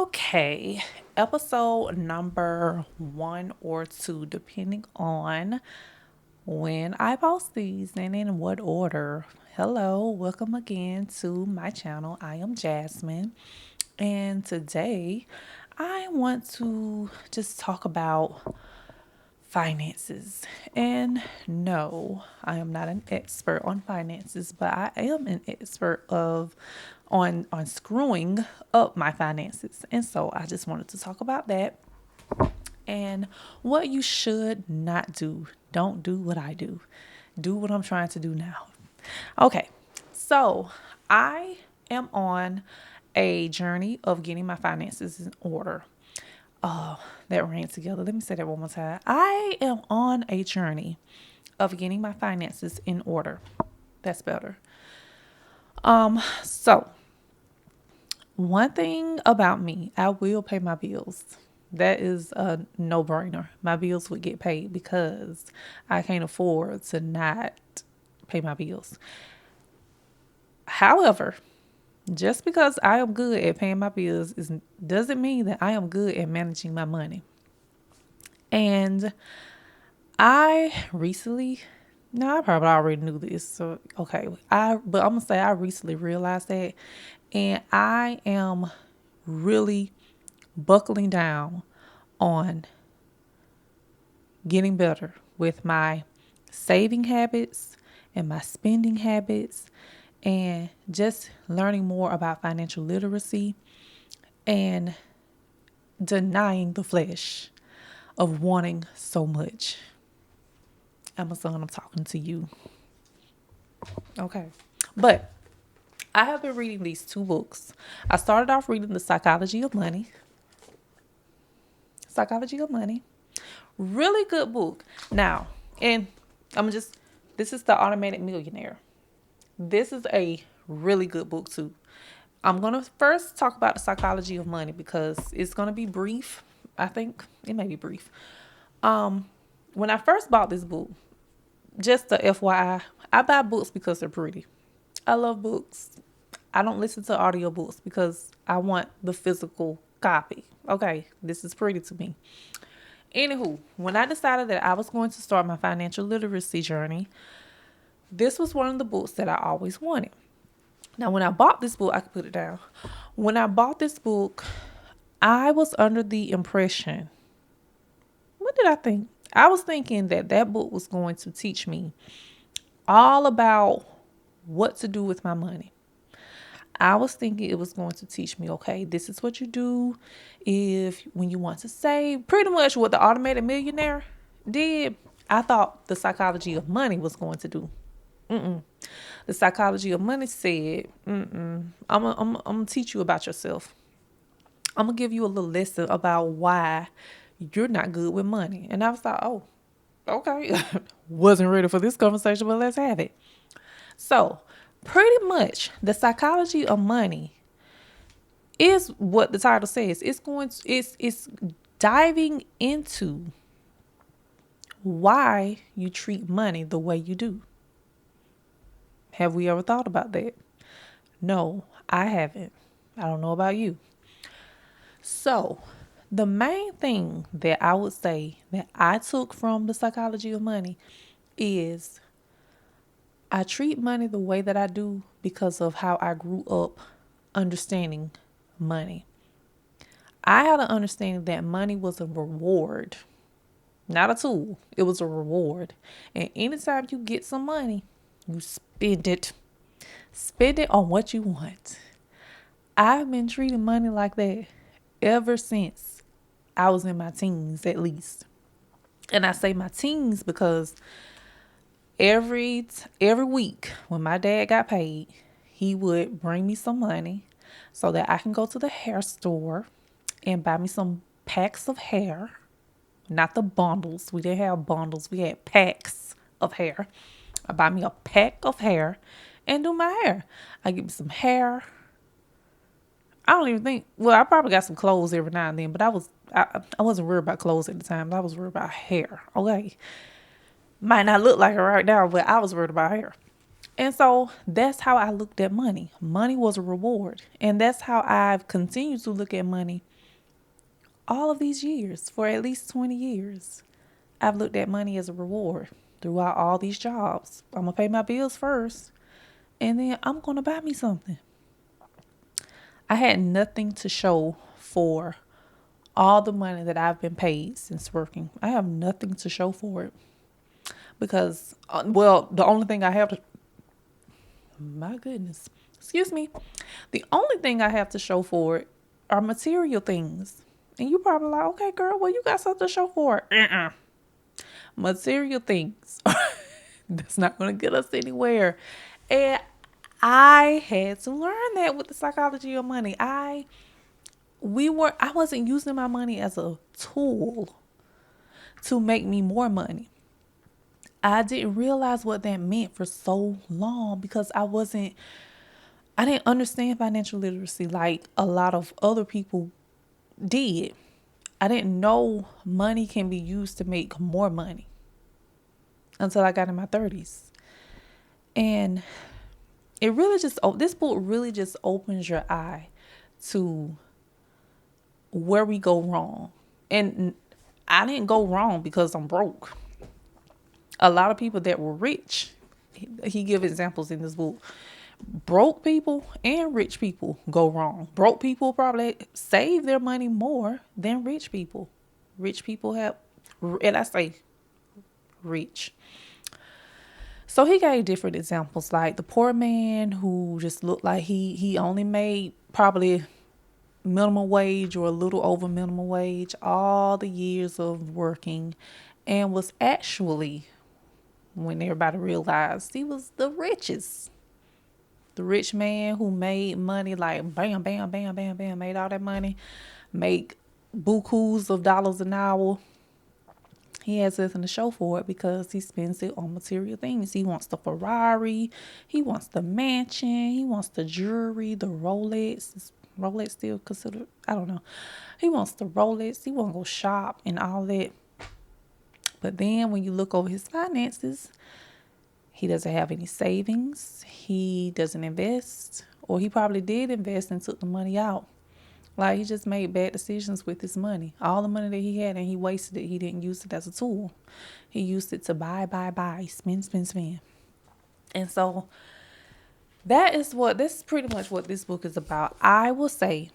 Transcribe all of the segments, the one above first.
Okay, episode number 1 or 2, depending on when I post these and in what order. Hello, welcome again to my channel. I am Jasmine, and today I want to just talk about finances. And no, I am not an expert on finances, but I am an expert of on screwing up my finances. And so I just wanted to talk about that and what you should not do. Don't do what I do. Do what I'm trying to do now. Okay. So, I am on a journey of getting my finances in order. Oh, that ran together. Let me say that one more time. I am on a journey of getting my finances in order. That's better. So one thing about me, I will pay my bills. That is a no-brainer. My bills would get paid because I can't afford to not pay my bills. However, just because I am good at paying my bills doesn't mean that I am good at managing my money. And I recently, no, I probably already knew this. So okay, but I'm gonna say I recently realized that, and I am really buckling down on getting better with my saving habits and my spending habits, and just learning more about financial literacy and denying the flesh of wanting so much. Amazon, I'm talking to you. Okay. But I have been reading these two books. I started off reading The Psychology of Money. Psychology of Money. Really good book. Now, and I'm just, this is The Automated Millionaire. This is a really good book too. I'm going to first talk about The Psychology of Money because it's going to be brief. I think it may be brief. When I first bought this book, just the FYI, I buy books because they're pretty. I love books. I don't listen to audiobooks because I want the physical copy. Okay, this is pretty to me. Anywho, when I decided that I was going to start my financial literacy journey, this was one of the books that I always wanted. Now, when I bought this book, I could put it down. When I bought this book, I was under the impression, what did I think? I was thinking that that book was going to teach me all about what to do with my money. I was thinking it was going to teach me, okay, this is what you do if when you want to save. Pretty much what the Automated Millionaire did, I thought the Psychology of Money was going to do. The Psychology of Money said, I'm gonna teach you about yourself. I'm gonna give you a little lesson about why you're not good with money. And I was like, oh, okay. Wasn't ready for this conversation, but let's have it. So, pretty much, the psychology of money is what the title says. It's diving into why you treat money the way you do. Have we ever thought about that? No, I haven't. I don't know about you. So, the main thing that I would say that I took from the psychology of money is I treat money the way that I do because of how I grew up understanding money. I had an understanding that money was a reward, not a tool. It was a reward. And anytime you get some money, you spend it. Spend it on what you want. I've been treating money like that ever since I was in my teens, at least. And I say my teens because every week when my dad got paid, he would bring me some money so that I can go to the hair store and buy me some packs of hair. Not the bundles. We didn't have bundles. We had packs of hair. I buy me a pack of hair and do my hair. I get me some hair. I don't even think, well, I probably got some clothes every now and then, but I wasn't worried about clothes at the time. I was worried about hair. Okay. Might not look like it right now, but I was worried about hair. And so that's how I looked at money. Money was a reward. And that's how I've continued to look at money all of these years, for at least 20 years, I've looked at money as a reward throughout all these jobs. I'm going to pay my bills first, and then I'm going to buy me something. I had nothing to show for all the money that I've been paid since working. I have nothing to show for it because, the only thing I have to, my goodness, excuse me, the only thing I have to show for it are material things. And you probably like, okay, girl, well, you got something to show for it. Material things. That's not going to get us anywhere. And I had to learn that with the psychology of money. I wasn't using my money as a tool to make me more money. I didn't realize what that meant for so long because I didn't understand financial literacy like a lot of other people did. I didn't know money can be used to make more money until I got in my 30s. And this book really just opens your eye to where we go wrong. And I didn't go wrong because I'm broke. A lot of people that were rich, he gives examples in this book. Broke people and rich people go wrong. Broke people probably save their money more than rich people. Rich people have, and I say rich. So he gave different examples, like the poor man who just looked like he only made probably minimum wage or a little over minimum wage all the years of working, and was actually, when everybody realized, he was the richest. The rich man who made money like bam, bam, bam, bam, bam, made all that money, make bukus of dollars an hour. He has nothing to show for it because he spends it on material things. He wants the Ferrari, he wants the mansion, he wants the jewelry, the Rolex. Is Rolex still considered? I don't know. He wants the Rolex. He want to go shop and all that. But then when you look over his finances, he doesn't have any savings. He doesn't invest, or he probably did invest and took the money out. Like, he just made bad decisions with his money. All the money that he had, and he wasted it. He didn't use it as a tool. He used it to buy, spend, spend, spend. And so this is pretty much what this book is about. I will say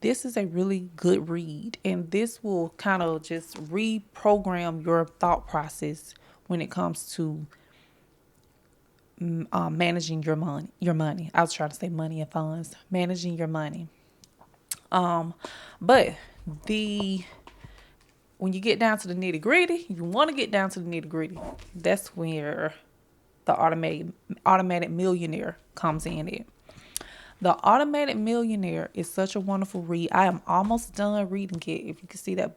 this is a really good read, and this will kind of just reprogram your thought process when it comes to managing your money. I was trying to say money and funds, managing your money. But when you get down to the nitty gritty, you want to get down to the nitty gritty. That's where the automatic millionaire comes in it. The Automatic Millionaire is such a wonderful read. I am almost done reading it. If you can see that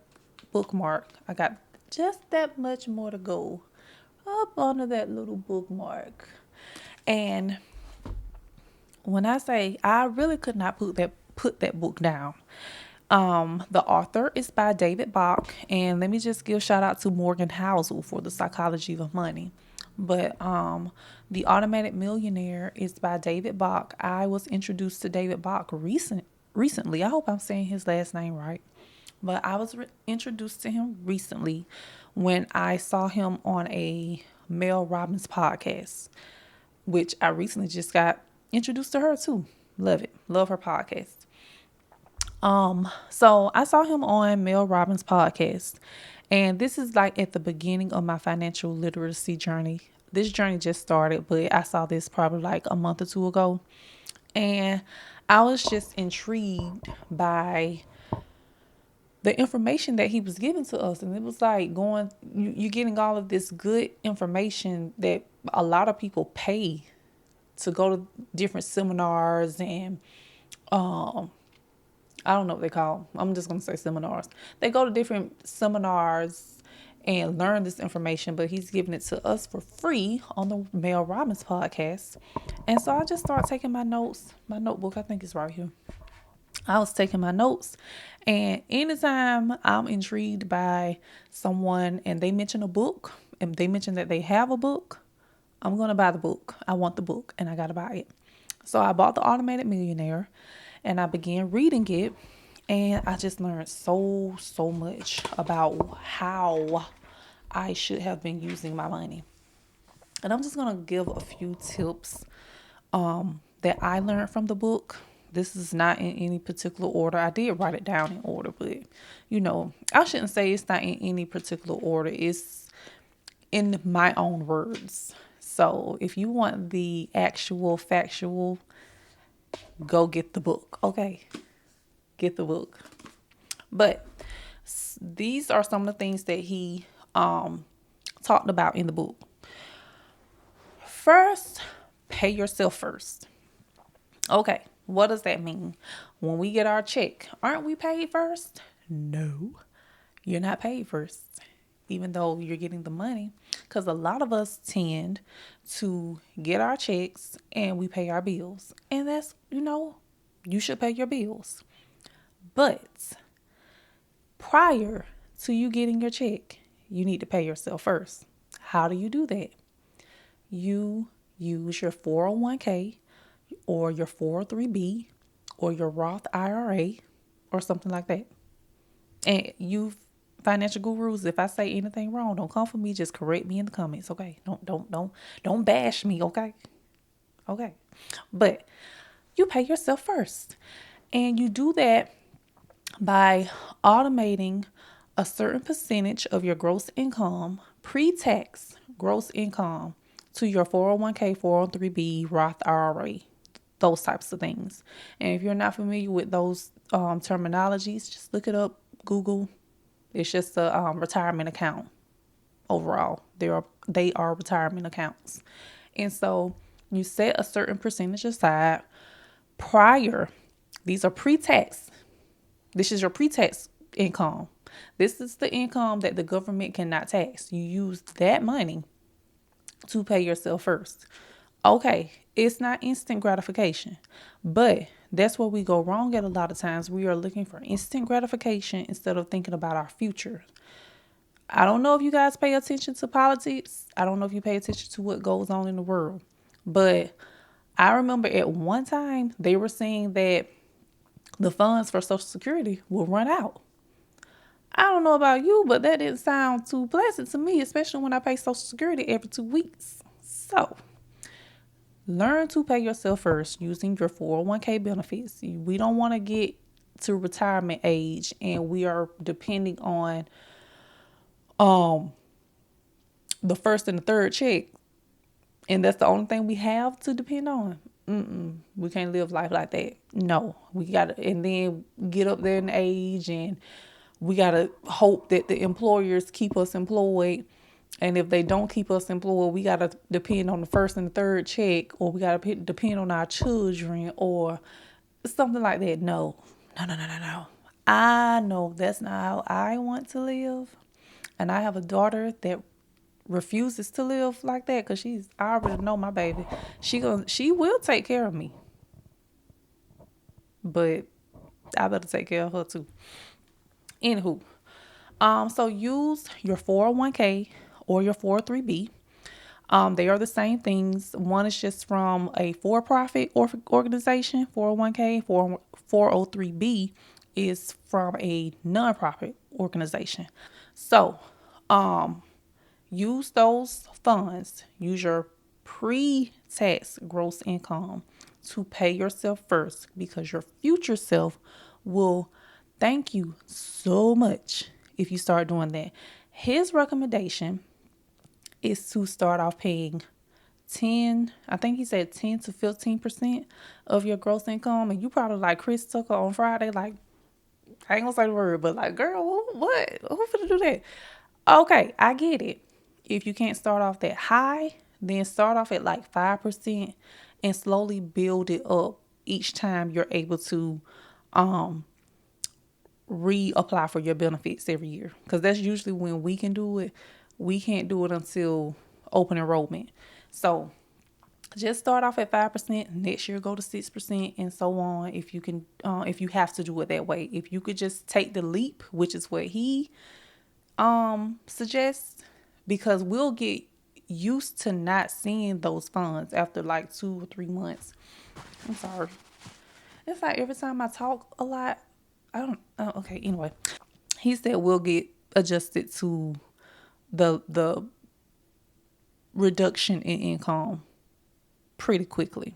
bookmark, I got just that much more to go up under that little bookmark. And when I say I really could not put that book down. The author is by David Bach, and let me just give shout out to Morgan Housel for The Psychology of Money. But The Automatic Millionaire is by David Bach. I was introduced to David Bach recently. I hope I'm saying his last name right. But I was introduced to him recently when I saw him on a Mel Robbins podcast, which I recently just got introduced to her too. Love it. Love her podcast. So I saw him on Mel Robbins' podcast, and this is like at the beginning of my financial literacy journey. This journey just started, but I saw this probably like a month or two ago, and I was just intrigued by the information that he was giving to us. And it was like you're getting all of this good information that a lot of people pay to go to different seminars and, I don't know what they call them. I'm just going to say seminars. They go to different seminars and learn this information, but he's giving it to us for free on the Mel Robbins podcast. And so I just started taking my notes. My notebook, I think, is right here. I was taking my notes, and anytime I'm intrigued by someone and they mention a book and they mention that they have a book, I'm going to buy the book. I want the book and I got to buy it. So I bought The Automated Millionaire and I began reading it. And I just learned so much about how I should have been using my money. And I'm just going to give a few tips that I learned from the book. This is not in any particular order. I did write it down in order, but I shouldn't say it's not in any particular order. It's in my own words. So if you want the actual factual, go get the book. Okay, get the book. But these are some of the things that he talked about in the book. First, pay yourself first. Okay, what does that mean? When we get our check, aren't we paid first? No, you're not paid first, even though you're getting the money. Because a lot of us tend to get our checks and we pay our bills. And that's, you should pay your bills. But prior to you getting your check, you need to pay yourself first. How do you do that? You use your 401k or your 403b or your Roth IRA or something like that. And you financial gurus, if I say anything wrong, don't come for me, just correct me in the comments, okay? Don't bash me, okay? Okay. But you pay yourself first. And you do that by automating a certain percentage of your gross income, pre-tax gross income, to your 401k, 403b, Roth IRA, those types of things. And if you're not familiar with those terminologies, just look it up, Google. It's just a retirement account overall. They are retirement accounts. And so you set a certain percentage aside prior. These are pre-tax. This is your pre-tax income. This is the income that the government cannot tax. You use that money to pay yourself first. Okay, it's not instant gratification, but that's where we go wrong at a lot of times. We are looking for instant gratification instead of thinking about our future. I don't know if you guys pay attention to politics. I don't know if you pay attention to what goes on in the world, but I remember at one time they were saying that the funds for Social Security will run out. I don't know about you, but that didn't sound too pleasant to me, especially when I pay Social Security every 2 weeks. So learn to pay yourself first using your 401k benefits. We don't want to get to retirement age and we are depending on the first and the third check, and that's the only thing we have to depend on. We can't live life like that. No, we gotta, and then get up there in age, and we gotta hope that the employers keep us employed. And if they don't keep us employed, we gotta depend on the first and the third check, or we gotta depend on our children, or something like that. No, no. I know that's not how I want to live, and I have a daughter that refuses to live like that because I already know my baby. She will take care of me, but I better take care of her too. Anywho, so use your 401k or your 403b. They are the same things. One is just from a for-profit organization, 401k. 403b is from a non-profit organization. So, use those funds. Use your pre-tax gross income to pay yourself first, because your future self will thank you so much if you start doing that. His recommendation is to start off paying 10, I think he said 10 to 15% of your gross income. And you probably like Chris Tucker on Friday, like, I ain't gonna say the word, but like, girl, what? Who finna do that? Okay, I get it. If you can't start off that high, then start off at like 5% and slowly build it up each time you're able to reapply for your benefits every year. Because that's usually when we can do it. We can't do it until open enrollment. So just start off at 5%. Next year, go to 6%, and so on. If you can, if you have to do it that way. If you could just take the leap, which is what he suggests, because we'll get used to not seeing those funds after like 2 or 3 months. I'm sorry. It's like every time I talk a lot, I don't. Okay. Anyway, he said we'll get adjusted to the reduction in income pretty quickly.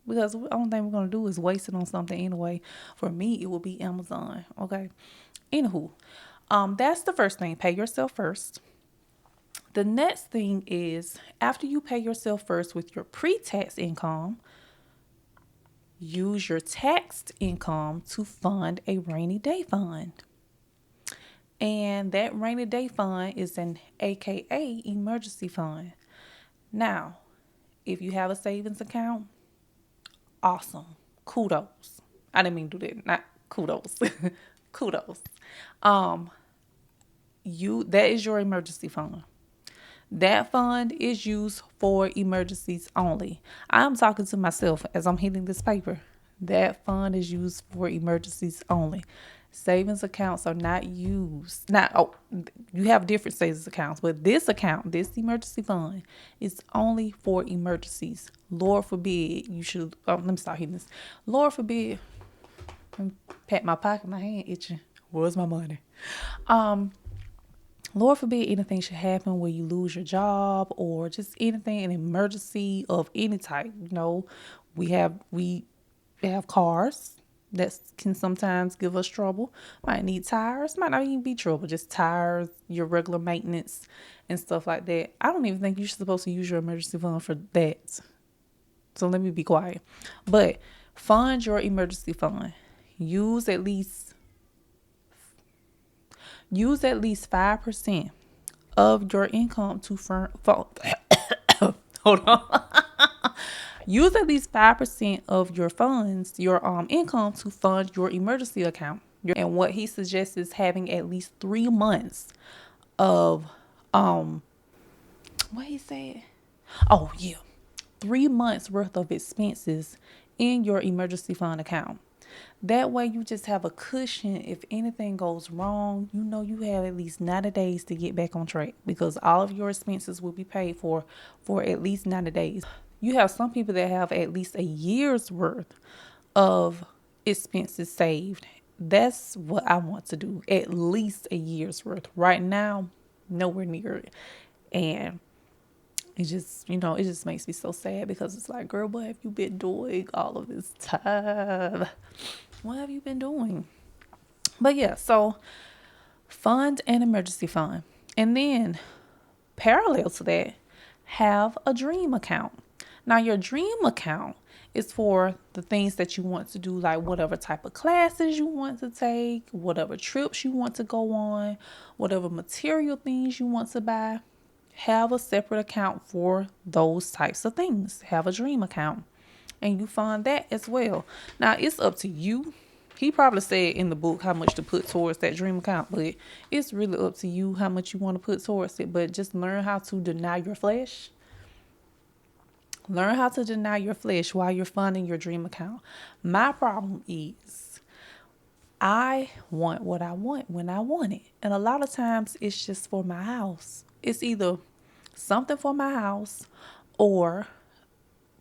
Because the only thing we're gonna do is waste it on something anyway. For me, it will be Amazon. Okay. Anywho, that's the first thing. Pay yourself first. The next thing is after you pay yourself first with your pre-tax income, use your taxed income to fund a rainy day fund. And that rainy day fund is an AKA emergency fund. Now, if you have a savings account, awesome. Kudos. I didn't mean to do that. Not kudos. Kudos. Um, that is your emergency fund. That fund is used for emergencies only. I'm talking to myself as I'm hitting this paper. That fund is used for emergencies only. Savings accounts are not used. You have different savings accounts, but this account, this emergency fund, is only for emergencies. Lord forbid you should. Oh, let me start hitting this. Lord forbid. Pat my pocket, my hand itching. Where's my money? Lord forbid anything should happen where you lose your job or just anything, an emergency of any type. We have cars that can sometimes give us trouble. Might need tires, might not even be trouble, just tires, your regular maintenance and stuff like that. I don't even think you're supposed to use your emergency fund for that. So let me be quiet. But fund your emergency fund. Use at least 5% of your income to hold on. Use at least 5% of your funds, your income to fund your emergency account. And what he suggests is having at least 3 months of what he said? Oh yeah. 3 months worth of expenses in your emergency fund account. That way you just have a cushion. If anything goes wrong, you have at least 90 days to get back on track because all of your expenses will be paid for at least 90 days. You have some people that have at least a year's worth of expenses saved. That's what I want to do. At least a year's worth. Right now, nowhere near it. And it just makes me so sad because it's like, girl, what have you been doing all of this time? What have you been doing? But yeah, so fund an emergency fund. And then parallel to that, have a dream account. Now, your dream account is for the things that you want to do, like whatever type of classes you want to take, whatever trips you want to go on, whatever material things you want to buy. Have a separate account for those types of things. Have a dream account. And you fund that as well. Now, it's up to you. He probably said in the book how much to put towards that dream account, but it's really up to you how much you want to put towards it. But just learn how to deny your flesh. Learn how to deny your flesh while you're funding your dream account. My problem is I want what I want when I want it. And a lot of times it's just for my house. It's either something for my house or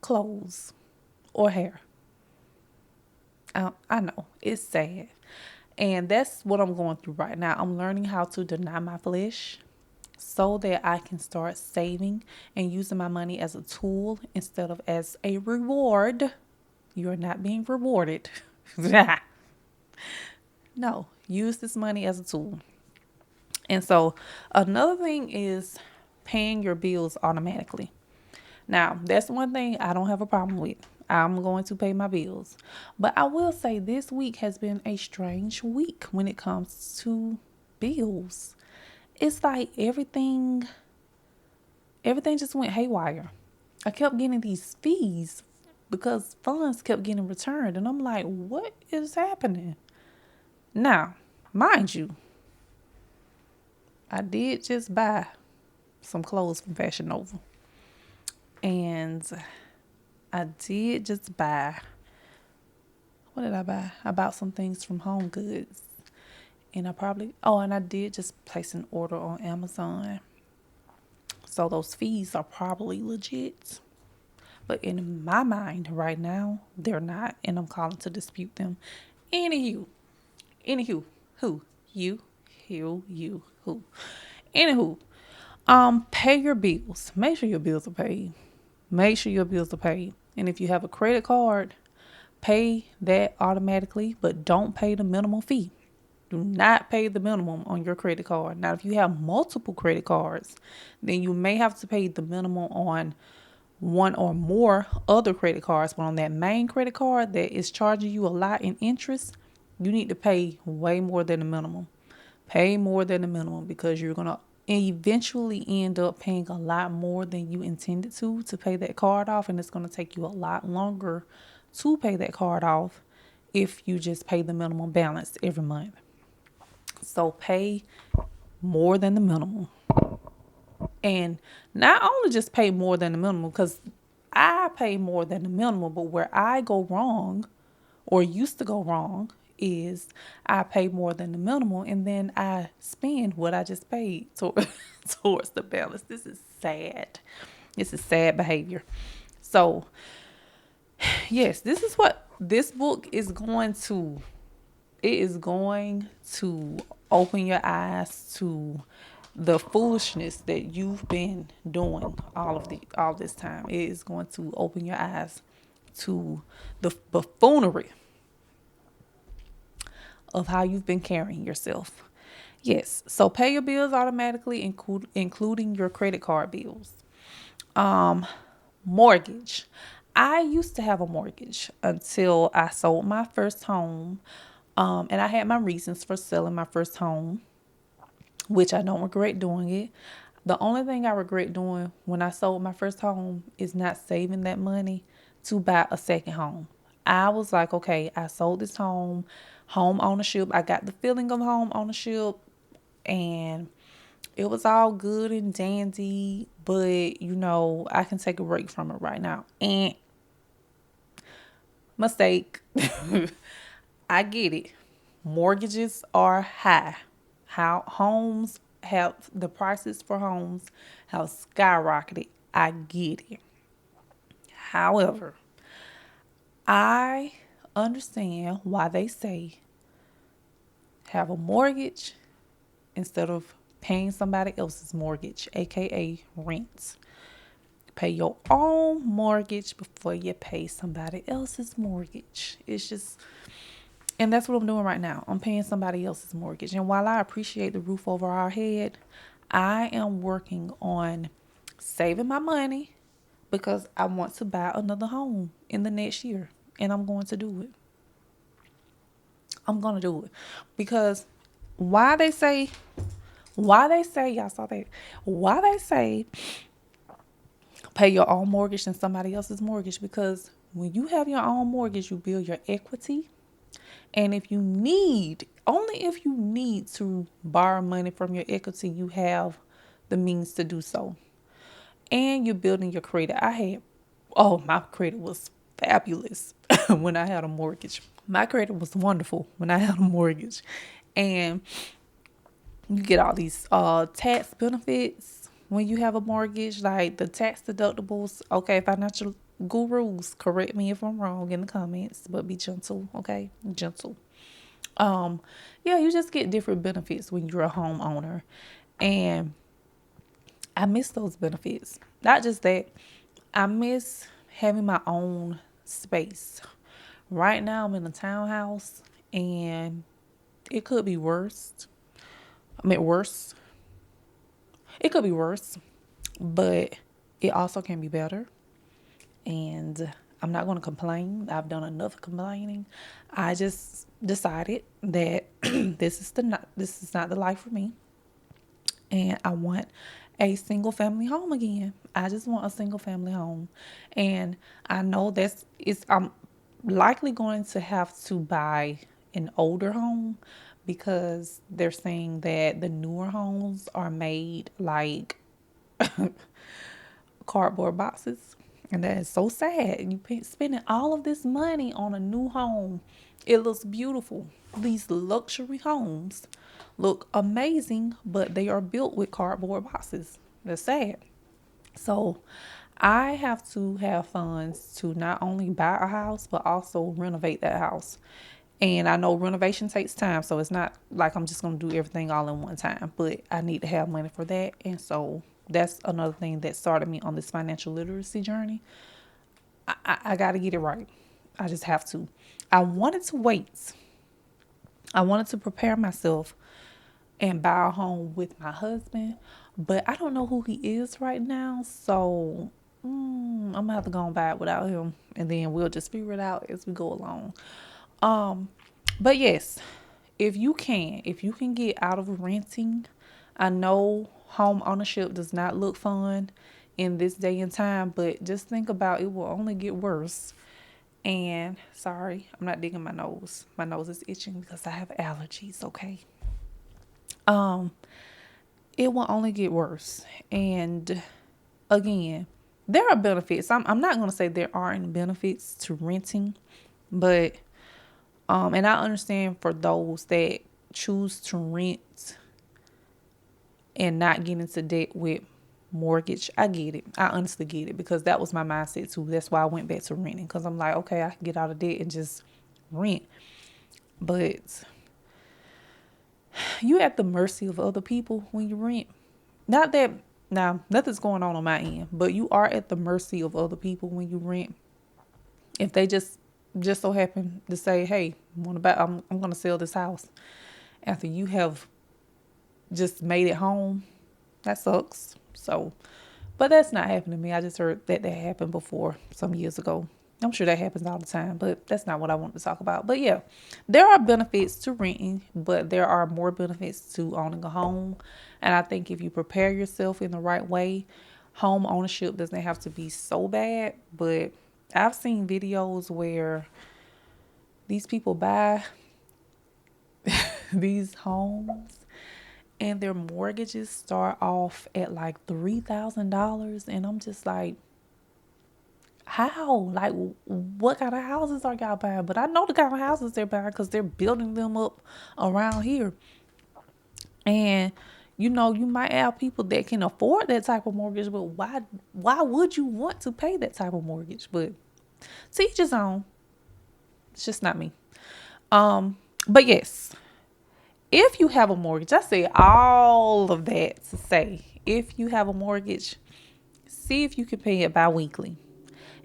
clothes or hair. I know it's sad. And that's what I'm going through right now. I'm learning how to deny my flesh so that I can start saving and using my money as a tool instead of as a reward. You're not being rewarded. No, use this money as a tool. And so another thing is paying your bills automatically. Now, that's one thing I don't have a problem with. I'm going to pay my bills. But I will say this week has been a strange week when it comes to bills. It's like everything just went haywire. I kept getting these fees because funds kept getting returned. And I'm like, what is happening? Now, mind you, I did just buy some clothes from Fashion Nova. And I did just buy, what did I buy? I bought some things from Home Goods. And I did just place an order on Amazon. So those fees are probably legit. But in my mind right now, they're not. And I'm calling to dispute them. Anywho, Anywho, who? You, who? Anywho, pay your bills. Make sure your bills are paid. Make sure your bills are paid. And if you have a credit card, pay that automatically, but don't pay the minimum fee. Do not pay the minimum on your credit card. Now, if you have multiple credit cards, then you may have to pay the minimum on one or more other credit cards. But on that main credit card that is charging you a lot in interest, you need to pay way more than the minimum. Pay more than the minimum because you're going to eventually end up paying a lot more than you intended to pay that card off. And it's going to take you a lot longer to pay that card off if you just pay the minimum balance every month. So pay more than the minimum. And not only just pay more than the minimum, because I pay more than the minimum, but where I go wrong or used to go wrong is I pay more than the minimum and then I spend what I just paid towards the balance. This is sad. This is sad behavior. So, yes, this is what this book is going to. It is going to open your eyes to the foolishness that you've been doing all this time. It is going to open your eyes to the buffoonery of how you've been carrying yourself. Yes, so pay your bills automatically, including your credit card bills. Mortgage. I used to have a mortgage until I sold my first home. And I had my reasons for selling my first home, which I don't regret doing it. The only thing I regret doing when I sold my first home is not saving that money to buy a second home. I was like, okay, I sold this home ownership. I got the feeling of home ownership and it was all good and dandy, but I can take a break from it right now. And mistake. I get it. Mortgages are high. How homes have the prices for homes have skyrocketed. I get it. However, I understand why they say have a mortgage instead of paying somebody else's mortgage, aka rent. Pay your own mortgage before you pay somebody else's mortgage. And that's what I'm doing right now. I'm paying somebody else's mortgage. And while I appreciate the roof over our head, I am working on saving my money because I want to buy another home in the next year. And I'm going to do it. I'm going to do it. Because why they say, y'all saw that, why they say pay your own mortgage than somebody else's mortgage? Because when you have your own mortgage, you build your equity. And only if you need to borrow money from your equity, you have the means to do so. And you're building your credit. My credit was fabulous when I had a mortgage. My credit was wonderful when I had a mortgage. And you get all these tax benefits when you have a mortgage, like the tax deductibles. Okay, financial gurus, correct me if I'm wrong in the comments, but be gentle, okay? Gentle. You just get different benefits when you're a homeowner. And I miss those benefits. Not just that, I miss having my own space. Right now I'm in a townhouse and it could be worse. Worse. It could be worse, but it also can be better. And I'm not going to complain. I've done enough complaining. I just decided that this is not the life for me. And I want a single family home again. I just want a single family home. And I know I'm likely going to have to buy an older home because they're saying that the newer homes are made like cardboard boxes. And that is so sad. You spending all of this money on a new home. It looks beautiful. These luxury homes look amazing, but they are built with cardboard boxes. That's sad. So I have to have funds to not only buy a house, but also renovate that house. And I know renovation takes time, so it's not like I'm just going to do everything all in one time, but I need to have money for that. And so that's another thing that started me on this financial literacy journey. I got to get it right. I just have to. I wanted to wait. I wanted to prepare myself and buy a home with my husband, but I don't know who he is right now. So I'm going to have to go and buy it without him. And then we'll just figure it out as we go along. Um, but yes, if you can get out of renting, I know home ownership does not look fun in this day and time, but just think about it will only get worse. And sorry, I'm not digging my nose. My nose is itching because I have allergies, okay? Um, it will only get worse. And again, there are benefits. I'm not going to say there aren't benefits to renting, but and I understand for those that choose to rent and not get into debt with mortgage. I get it. I honestly get it because that was my mindset too. That's why I went back to renting because I'm like, okay, I can get out of debt and just rent. But you at the mercy of other people when you rent. Not that now nothing's going on my end, but you are at the mercy of other people when you rent. If they just so happen to say, "Hey, I'm going to sell this house," after you have just made it home, that sucks. So, but that's not happening to me. I just heard that happened before some years ago. I'm sure that happens all the time, but that's not what I want to talk about. But yeah, there are benefits to renting, but there are more benefits to owning a home. And I think if you prepare yourself in the right way, home ownership doesn't have to be so bad. But I've seen videos where these people buy these homes and their mortgages start off at like $3,000. And I'm just like, how? Like, what kind of houses are y'all buying? But I know the kind of houses they're buying because they're building them up around here. And you might have people that can afford that type of mortgage, but why would you want to pay that type of mortgage? But to each his own. It's just not me. But yes, if you have a mortgage, I say all of that to say, if you have a mortgage, see if you can pay it bi-weekly.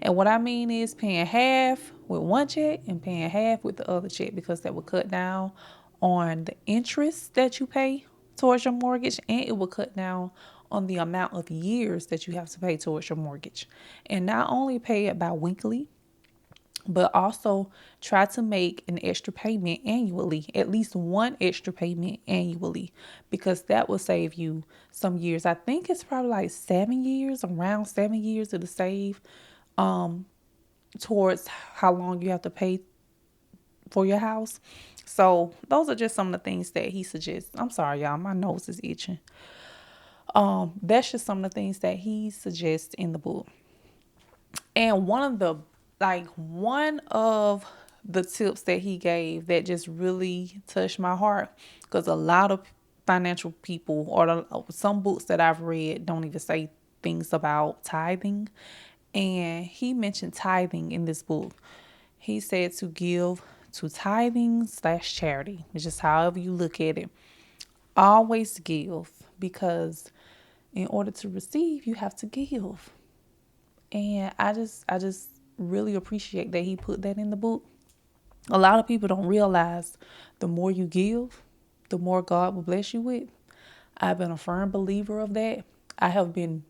And what I mean is paying half with one check and paying half with the other check, because that will cut down on the interest that you pay towards your mortgage, and it will cut down on the amount of years that you have to pay towards your mortgage. And not only pay it bi-weekly, but also try to make an extra payment annually, at least one extra payment annually, because that will save you some years. I think it's probably like 7 years, around 7 years it'll save towards how long you have to pay for your house. So those are just some of the things that he suggests. I'm sorry, y'all, my nose is itching. That's just some of the things that he suggests in the book. And one of the tips that he gave that just really touched my heart, because a lot of financial people or some books that I've read don't even say things about tithing. And he mentioned tithing in this book. He said to give to tithing/charity, which is however you look at it. Always give, because in order to receive, you have to give. And I just really appreciate that he put that in the book. A lot of people don't realize the more you give, the more God will bless you with. I've been a firm believer of that. I have been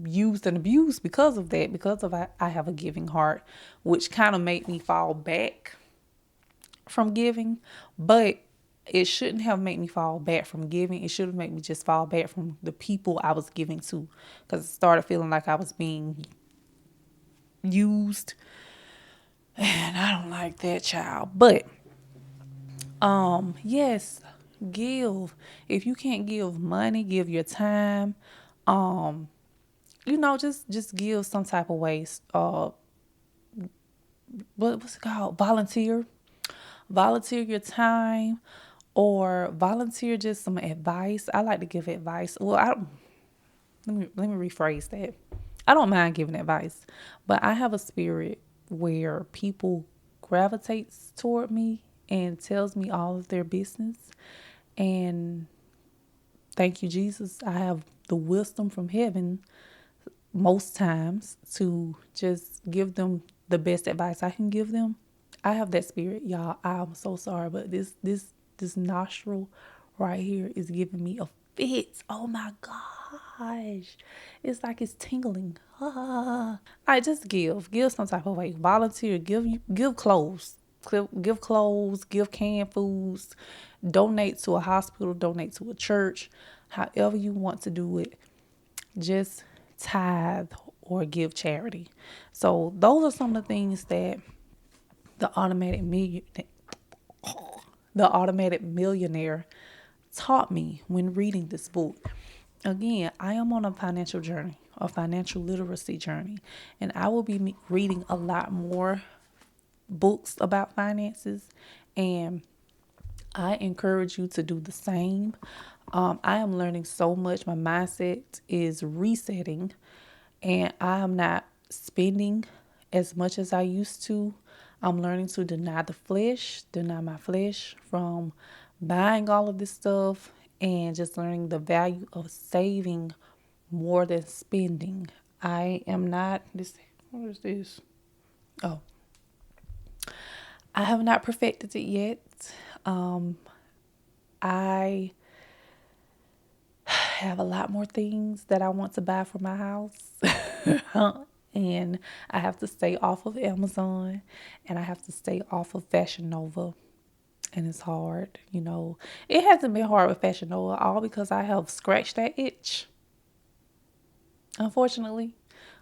used and abused because of that, because of I have a giving heart, which kind of made me fall back from giving. But it shouldn't have made me fall back from giving. It should have made me just fall back from the people I was giving to, because it started feeling like I was being used, and I don't like that, child. But yes, give. If you can't give money, give your time. um just give some type of ways. What's it called? Volunteer your time, or volunteer just some advice. I like to give advice. Well, I don't let me rephrase that. I don't mind giving advice, but I have a spirit where people gravitates toward me and tells me all of their business. And thank you, Jesus, I have the wisdom from heaven most times to just give them the best advice I can give them. I have that spirit, y'all. I'm so sorry, but this nostril right here is giving me a fit. Oh my gosh. It's like it's tingling. I just give some type of way. Volunteer, give clothes. Give clothes, give canned foods, donate to a hospital, donate to a church, however you want to do it. Just tithe or give charity. So those are some of the things that the automatic million the automatic millionaire taught me when reading this book. Again, I am on a financial journey, a financial literacy journey, and I will be reading a lot more books about finances, and I encourage you to do the same. I am learning so much. My mindset is resetting, and I am not spending as much as I used to. I'm learning to deny my flesh from buying all of this stuff, and just learning the value of saving more than spending. I am not this. What is this? Oh, I have not perfected it yet. Um, I have a lot more things that I want to buy for my house. And I have to stay off of Amazon, and I have to stay off of Fashion Nova. And it's hard, you know. It hasn't been hard with Fashion Nova, all because I have scratched that itch, unfortunately.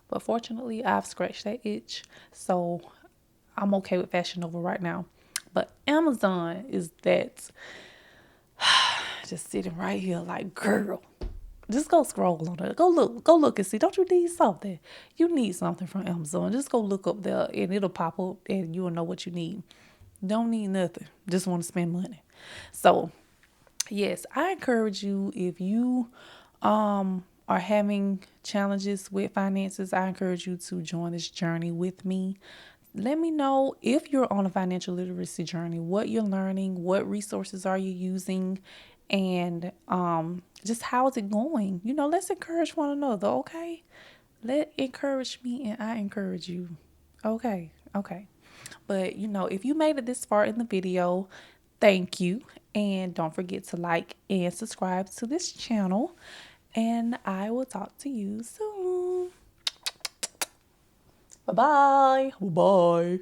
But fortunately, I've scratched that itch. So I'm okay with Fashion Nova right now. But Amazon is that just sitting right here like, girl, just go scroll on it. Go look and see. Don't you need something? You need something from Amazon. Just go look up there and it'll pop up and you'll know what you need. Don't need nothing. Just want to spend money. So yes, I encourage you, if you are having challenges with finances, I encourage you to join this journey with me. Let me know if you're on a financial literacy journey, what you're learning, what resources are you using, and just how is it going? You know, let's encourage one another, okay? Let encourage me and I encourage you. Okay, okay. But you know, if you made it this far in the video, thank you. And don't forget to like and subscribe to this channel. And I will talk to you soon. Bye bye. Bye bye.